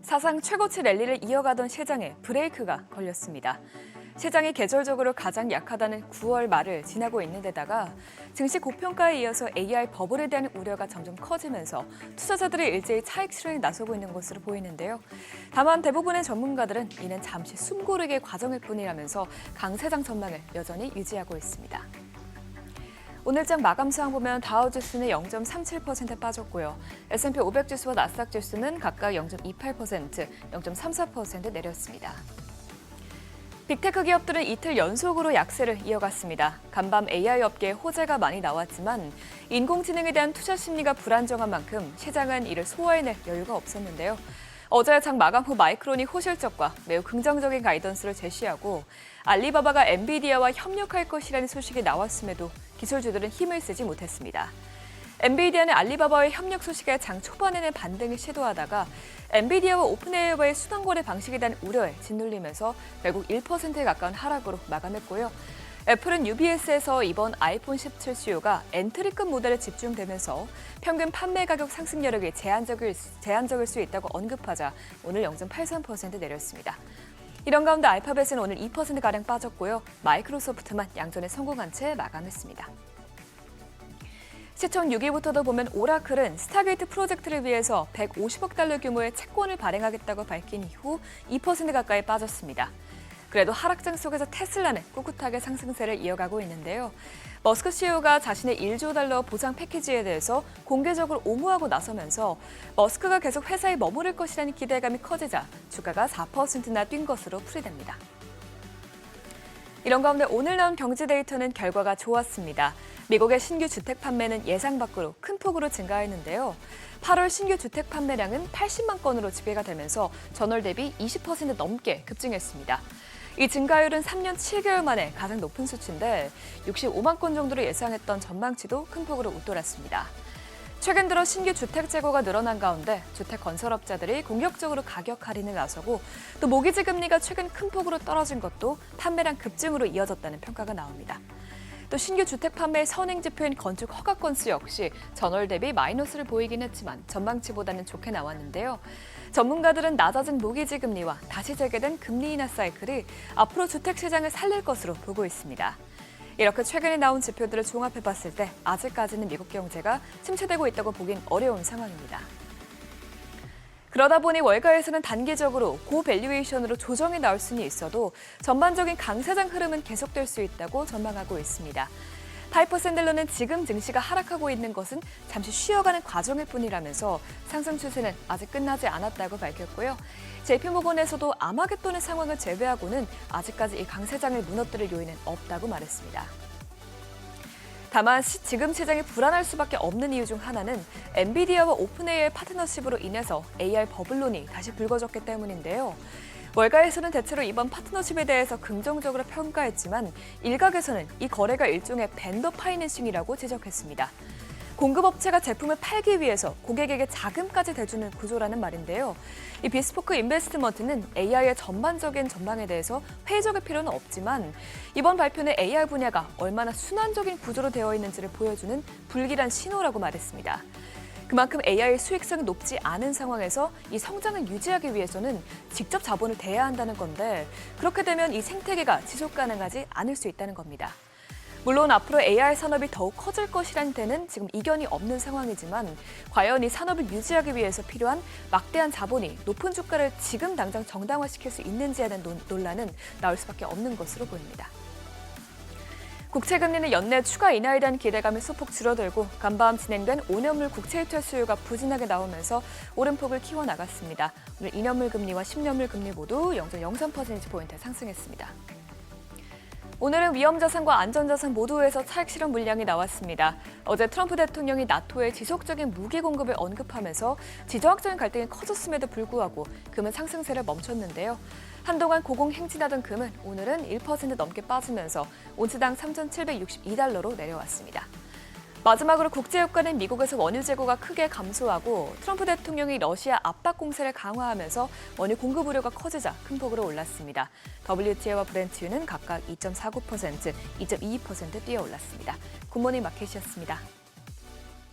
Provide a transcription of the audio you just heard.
사상 최고치 랠리를 이어가던 시장에 브레이크가 걸렸습니다. 시장이 계절적으로 가장 약하다는 9월 말을 지나고 있는 데다가 증시 고평가에 이어서 AI 버블에 대한 우려가 점점 커지면서 투자자들이 일제히 차익 실현에 나서고 있는 것으로 보이는데요. 다만 대부분의 전문가들은 이는 잠시 숨고르기의 과정일 뿐이라면서 강세장 전망을 여전히 유지하고 있습니다. 오늘장 마감 상황 보면 다우지수는 0.37% 빠졌고요. S&P 500 지수와 나스닥 지수는 각각 0.28%, 0.34% 내렸습니다. 빅테크 기업들은 이틀 연속으로 약세를 이어갔습니다. 간밤 AI 업계에 호재가 많이 나왔지만 인공지능에 대한 투자 심리가 불안정한 만큼 시장은 이를 소화해낼 여유가 없었는데요. 어제 장 마감 후 마이크론이 호실적과 매우 긍정적인 가이던스를 제시하고 알리바바가 엔비디아와 협력할 것이라는 소식이 나왔음에도 기술주들은 힘을 쓰지 못했습니다. 엔비디아는 알리바바와의 협력 소식에 장 초반에는 반등을 시도하다가 엔비디아와 오픈AI와의 순환거래 방식에 대한 우려에 짓눌리면서 결국 1%에 가까운 하락으로 마감했고요. 애플은 UBS에서 이번 아이폰 17 수요가 엔트리급 모델에 집중되면서 평균 판매 가격 상승 여력이 제한적일 수 있다고 언급하자 오늘 0.83% 내렸습니다. 이런 가운데 알파벳은 오늘 2%가량 빠졌고요. 마이크로소프트만 양전에 성공한 채 마감했습니다. 시청 6위부터도 보면 오라클은 스타게이트 프로젝트를 위해서 150억 달러 규모의 채권을 발행하겠다고 밝힌 이후 2% 가까이 빠졌습니다. 그래도 하락장 속에서 테슬라는 꿋꿋하게 상승세를 이어가고 있는데요. 머스크 CEO가 자신의 1조 달러 보상 패키지에 대해서 공개적으로 옹호하고 나서면서 머스크가 계속 회사에 머무를 것이라는 기대감이 커지자 주가가 4%나 뛴 것으로 풀이됩니다. 이런 가운데 오늘 나온 경제 데이터는 결과가 좋았습니다. 미국의 신규 주택 판매는 예상 밖으로 큰 폭으로 증가했는데요. 8월 신규 주택 판매량은 80만 건으로 집계가 되면서 전월 대비 20% 넘게 급증했습니다. 이 증가율은 3년 7개월 만에 가장 높은 수치인데 65만 건 정도로 예상했던 전망치도 큰 폭으로 웃돌았습니다. 최근 들어 신규 주택 재고가 늘어난 가운데 주택 건설업자들이 공격적으로 가격 할인을 나서고 또 모기지 금리가 최근 큰 폭으로 떨어진 것도 판매량 급증으로 이어졌다는 평가가 나옵니다. 또 신규 주택 판매의 선행 지표인 건축 허가 건수 역시 전월 대비 마이너스를 보이긴 했지만 전망치보다는 좋게 나왔는데요. 전문가들은 낮아진 모기지 금리와 다시 재개된 금리 인하 사이클이 앞으로 주택 시장을 살릴 것으로 보고 있습니다. 이렇게 최근에 나온 지표들을 종합해봤을 때 아직까지는 미국 경제가 침체되고 있다고 보긴 어려운 상황입니다. 그러다 보니 월가에서는 단기적으로 고밸류에이션으로 조정이 나올 수는 있어도 전반적인 강세장 흐름은 계속될 수 있다고 전망하고 있습니다. 파이퍼 샌들러는 지금 증시가 하락하고 있는 것은 잠시 쉬어가는 과정일 뿐이라면서 상승 추세는 아직 끝나지 않았다고 밝혔고요. JP모건에서도 아마겟돈의 상황을 제외하고는 아직까지 이 강세장을 무너뜨릴 요인은 없다고 말했습니다. 다만 지금 시장이 불안할 수밖에 없는 이유 중 하나는 엔비디아와 오픈AI의 파트너십으로 인해서 AI 버블론이 다시 불거졌기 때문인데요. 월가에서는 대체로 이번 파트너십에 대해서 긍정적으로 평가했지만 일각에서는 이 거래가 일종의 벤더 파이낸싱이라고 지적했습니다. 공급업체가 제품을 팔기 위해서 고객에게 자금까지 대주는 구조라는 말인데요. 이 비스포크 인베스트먼트는 AI의 전반적인 전망에 대해서 회의적일 필요는 없지만 이번 발표는 AI 분야가 얼마나 순환적인 구조로 되어 있는지를 보여주는 불길한 신호라고 말했습니다. 그만큼 AI의 수익성이 높지 않은 상황에서 이 성장을 유지하기 위해서는 직접 자본을 대야 한다는 건데 그렇게 되면 이 생태계가 지속 가능하지 않을 수 있다는 겁니다. 물론 앞으로 AI 산업이 더욱 커질 것이라는 데는 지금 이견이 없는 상황이지만 과연 이 산업을 유지하기 위해서 필요한 막대한 자본이 높은 주가를 지금 당장 정당화시킬 수 있는지에 대한 논란은 나올 수밖에 없는 것으로 보입니다. 국채금리는 연내 추가 인하에 대한 기대감이 소폭 줄어들고 간밤 진행된 5년물 국채유찰 수요가 부진하게 나오면서 오름폭을 키워나갔습니다. 오늘 2년물 금리와 10년물 금리 모두 0.03%포인트 상승했습니다. 오늘은 위험자산과 안전자산 모두에서 차익 실현 물량이 나왔습니다. 어제 트럼프 대통령이 나토의 지속적인 무기 공급을 언급하면서 지정학적인 갈등이 커졌음에도 불구하고 금은 상승세를 멈췄는데요. 한동안 고공행진하던 금은 오늘은 1% 넘게 빠지면서 온스당 3,762달러로 내려왔습니다. 마지막으로 국제유가는 미국에서 원유 재고가 크게 감소하고 트럼프 대통령이 러시아 압박 공세를 강화하면서 원유 공급 우려가 커지자 큰 폭으로 올랐습니다. WTI와 브렌트유는 각각 2.49%, 2.22% 뛰어올랐습니다. 굿모닝 마켓이었습니다.